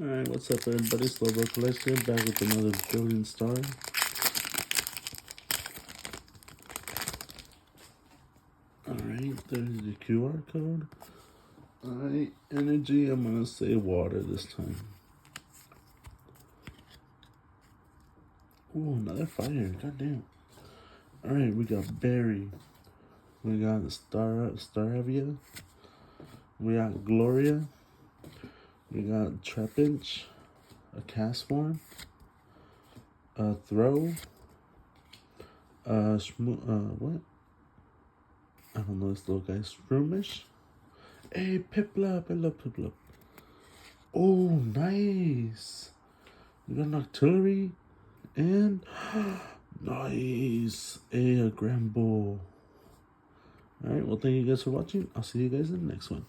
Alright, what's up everybody, Slowbro Collection back with another Billion Star. Alright, there's the QR code. Alright, energy, I'm gonna say water this time. Ooh, another fire, goddamn. Alright, we got Berry. We got Staravia. We got Gloria. We got Trapinch, a Castform, a Throw, what? I don't know this little guy, Sproomish. Hey, Piplup, I love Piplup. Oh, nice. We got an Octillery and nice, a Gramble. Alright, well, thank you guys for watching. I'll see you guys in the next one.